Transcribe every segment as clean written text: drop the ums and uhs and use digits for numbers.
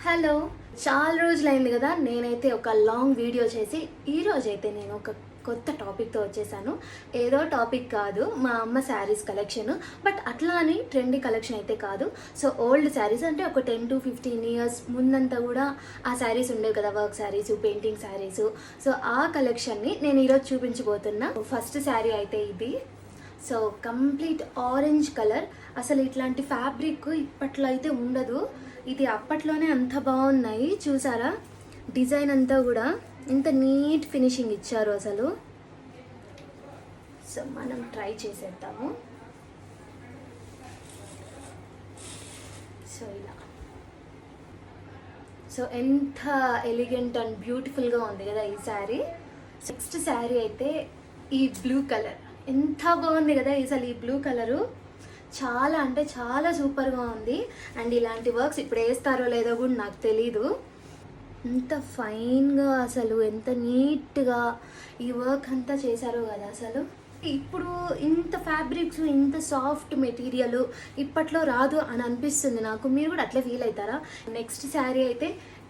Hello, చాలా రోజులైంది కదా నేనైతే ఒక లాంగ్ వీడియో చేసి ఈరోజైతే నేను ఒక కొత్త టాపిక్తో వచ్చేసాను. ఏదో టాపిక్ కాదు, మా అమ్మ శారీస్ కలెక్షన్. బట్ అట్లా అని ట్రెండీ కలెక్షన్ అయితే కాదు. సో ఓల్డ్ శారీస్ అంటే ఒక 10 to 15 ఇయర్స్ ముందంతా కూడా ఆ శారీస్ ఉండేవి కదా, work saris, painting saris. So ఆ కలెక్షన్ని నేను ఈరోజు చూపించబోతున్నా. ఫస్ట్ శారీ అయితే ఇది. So complete orange colour. అసలు ఇట్లాంటి ఫ్యాబ్రిక్ ఇప్పట్లో అయితే ఉండదు. ఇది అప్పట్లోనే అంత బాగున్నాయి. చూసారా డిజైన్ అంతా కూడా ఇంత నీట్ ఫినిషింగ్ ఇచ్చారు అసలు. సో మనం ట్రై చేసేద్దాము. సో ఇలా, సో ఎంత ఎలిగెంట్ అండ్ బ్యూటిఫుల్గా ఉంది కదా ఈ శారీ. నెక్స్ట్ శారీ అయితే ఈ బ్లూ కలర్. ఎంత బాగుంది కదా అసలు ఈ బ్లూ కలరు. చాలా అంటే చాలా సూపర్గా ఉంది. అండ్ ఇలాంటి వర్క్స్ ఇప్పుడు వేస్తారో లేదో కూడా నాకు తెలీదు. ఎంత ఫైన్గా అసలు ఎంత నీట్గా ఈ వర్క్ అంతా చేశారో కదా అసలు. ఇప్పుడు ఇంత ఫ్యాబ్రిక్స్, ఇంత సాఫ్ట్ మెటీరియల్ ఇప్పట్లో రాదు అని అనిపిస్తుంది నాకు. మీరు కూడా అట్లా ఫీల్ అవుతారా? నెక్స్ట్ శారీ అయితే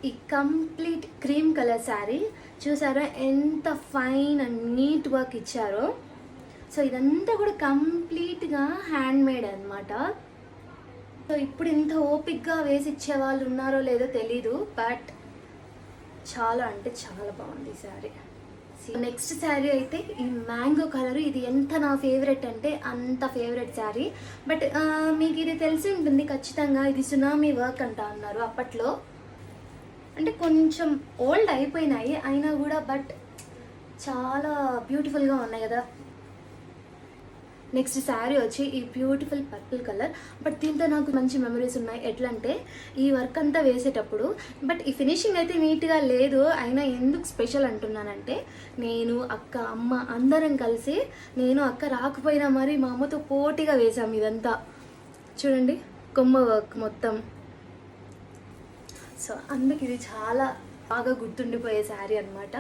ఈ కంప్లీట్ క్రీమ్ కలర్ శారీ. చూసారా ఎంత ఫైన్ అండ్ నీట్ వర్క్ ఇచ్చారో. సో ఇదంతా కూడా కంప్లీట్గా హ్యాండ్ మేడ్ అనమాట. సో ఇప్పుడు ఇంత ఓపిక్గా వేసి ఇచ్చే వాళ్ళు ఉన్నారో లేదో తెలీదు, బట్ చాలా అంటే చాలా బాగుంది ఈ శారీ. నెక్స్ట్ శారీ అయితే ఈ మ్యాంగో కలర్. ఇది ఎంత నా ఫేవరెట్ అంటే అంత ఫేవరెట్ శారీ. బట్ మీకు ఇది తెలిసి ఉంటుంది ఖచ్చితంగా. ఇది సునామీ వర్క్ అంటా అన్నారు అప్పట్లో. అంటే కొంచెం ఓల్డ్ అయిపోయినాయి అయినా కూడా, బట్ చాలా బ్యూటిఫుల్గా ఉన్నాయి కదా. నెక్స్ట్ శారీ వచ్చి ఈ బ్యూటిఫుల్ పర్పుల్ కలర్. బట్ దీంతో నాకు మంచి మెమరీస్ ఉన్నాయి. ఎట్లా అంటే ఈ వర్క్ అంతా వేసేటప్పుడు, బట్ ఈ ఫినిషింగ్ అయితే నీట్గా లేదు. అయినా ఎందుకు స్పెషల్ అంటున్నానంటే, నేను అక్క అమ్మ అందరం కలిసి, నేను అక్క రాకపోయినా మరి మా అమ్మతో పోటీగా వేసాం ఇదంతా. చూడండి కొమ్మ వర్క్ మొత్తం. సో అందుకు ఇది చాలా బాగా గుర్తుండిపోయే శారీ అనమాట.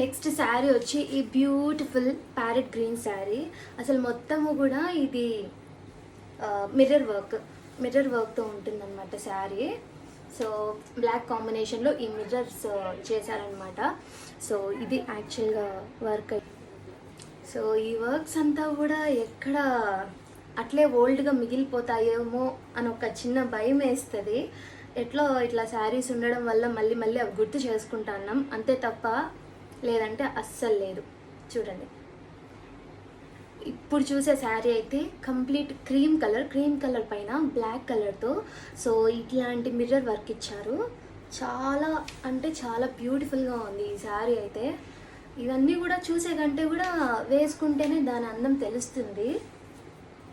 నెక్స్ట్ శారీ వచ్చి ఈ బ్యూటిఫుల్ ప్యారెట్ గ్రీన్ శారీ. అసలు మొత్తము కూడా ఇది మిర్రర్ వర్క్తో ఉంటుందన్నమాట శారీ. సో బ్లాక్ కాంబినేషన్లో ఈ మిర్రర్స్ చేశారనమాట. సో ఇది యాక్చువల్గా వర్క్. సో ఈ వర్క్స్ అంతా కూడా ఎక్కడ అట్లే ఓల్డ్గా మిగిలిపోతాయేమో అని ఒక చిన్న భయం వేస్తుంది. ఇట్లా శారీస్ ఉండడం వల్ల మళ్ళీ మళ్ళీ అవి గుర్తు చేసుకుంటున్నాం అంతే తప్ప, లేదంటే అస్సలు లేదు. చూడండి ఇప్పుడు చూసే శారీ అయితే కంప్లీట్ క్రీమ్ కలర్ పైన బ్లాక్ కలర్తో. సో ఇట్లాంటి మిర్రర్ వర్క్ ఇచ్చారు. చాలా అంటే చాలా బ్యూటిఫుల్గా ఉంది ఈ శారీ అయితే. ఇవన్నీ కూడా చూసే కంటే కూడా వేసుకుంటేనే దాని అందం తెలుస్తుంది.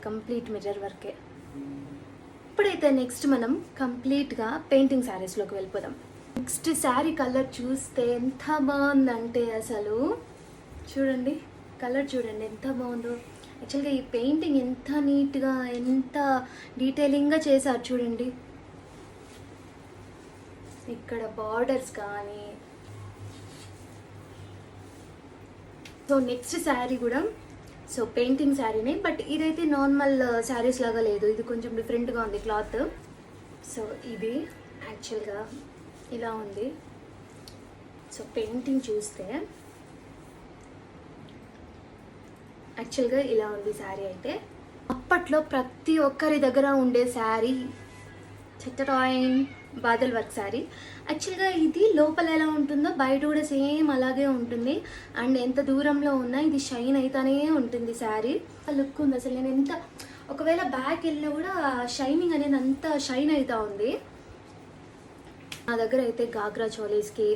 కంప్లీట్ మిర్రర్ వర్కే. ఇప్పుడైతే నెక్స్ట్ మనం కంప్లీట్గా పెయింటింగ్ శారీస్లోకి వెళ్ళిపోదాం. నెక్స్ట్ శారీ కలర్ చూస్తే ఎంత బాగుందంటే అసలు చూడండి కలర్ చూడండి ఎంత బాగుందో. యాక్చువల్గా ఈ పెయింటింగ్ ఎంత నీట్గా ఎంత డీటెయిలింగ్గా చేశారు చూడండి. ఇక్కడ బార్డర్స్ కానీ. సో నెక్స్ట్ శారీ కూడా సో పెయింటింగ్ శారీనే, బట్ ఇదైతే నార్మల్ శారీస్ లాగా లేదు. ఇది కొంచెం డిఫరెంట్గా ఉంది క్లాత్. సో ఇది యాక్చువల్గా ఇలా ఉంది. సో పెయింటింగ్ చూస్తే యాక్చువల్గా ఇలా ఉంది శారీ అయితే. అప్పట్లో ప్రతి ఒక్కరి దగ్గర ఉండే శారీ చెట్టటాయిన్ బాదల్ వర్క్ శారీ. యాక్చువల్గా ఇది లోపల ఎలా ఉంటుందో బయట కూడా సేమ్ అలాగే ఉంటుంది. అండ్ ఎంత దూరంలో ఉన్నా ఇది షైన్ అవుతానే ఉంటుంది శారీ. లుక్ ఉంది అసలు. నేను ఎంత ఒకవేళ బ్యాక్ వెళ్ళినా కూడా షైనింగ్ అనేది అంత షైన్ అవుతూ ఉంది. నా దగ్గర అయితే గాగ్రా చోలీస్కి,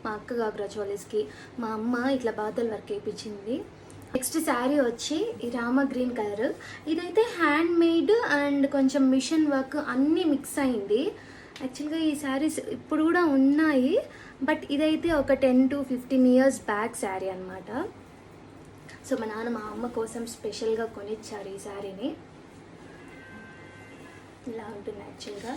మా అక్క గాగ్రా చోలీస్కి మా అమ్మ ఇట్లా బాదల్ వర్క్ వేయించింది. నెక్స్ట్ శారీ వచ్చి ఈ రామ గ్రీన్ కలర్. ఇదైతే హ్యాండ్ మేడ్ అండ్ కొంచెం మిషన్ వర్క్ అన్నీ మిక్స్ అయింది. యాక్చువల్గా ఈ శారీస్ ఇప్పుడు కూడా ఉన్నాయి, బట్ ఇదైతే ఒక 10 to 15 ఇయర్స్ బ్యాక్ శారీ అనమాట. సో మా నాన్న మా అమ్మ కోసం స్పెషల్గా కొనిచ్చారు ఈ శారీని. ఇలా ఉంటుంది యాక్చువల్గా.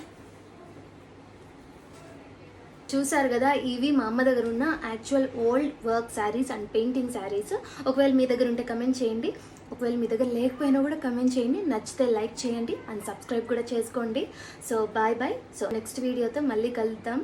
చూసారు కదా, ఇవి మా అమ్మ దగ్గర ఉన్న actual old work saris and painting saris. ఒకవేళ మీ దగ్గర ఉంటే కమెంట్ చేయండి. ఒకవేళ మీ దగ్గర లేకపోయినా కూడా కమెంట్ చేయండి, నచ్చితే లైక్ చేయండి అండ్ సబ్స్క్రైబ్ కూడా చేసుకోండి. So bye bye. So next వీడియోతో మళ్ళీ కలుద్దాం.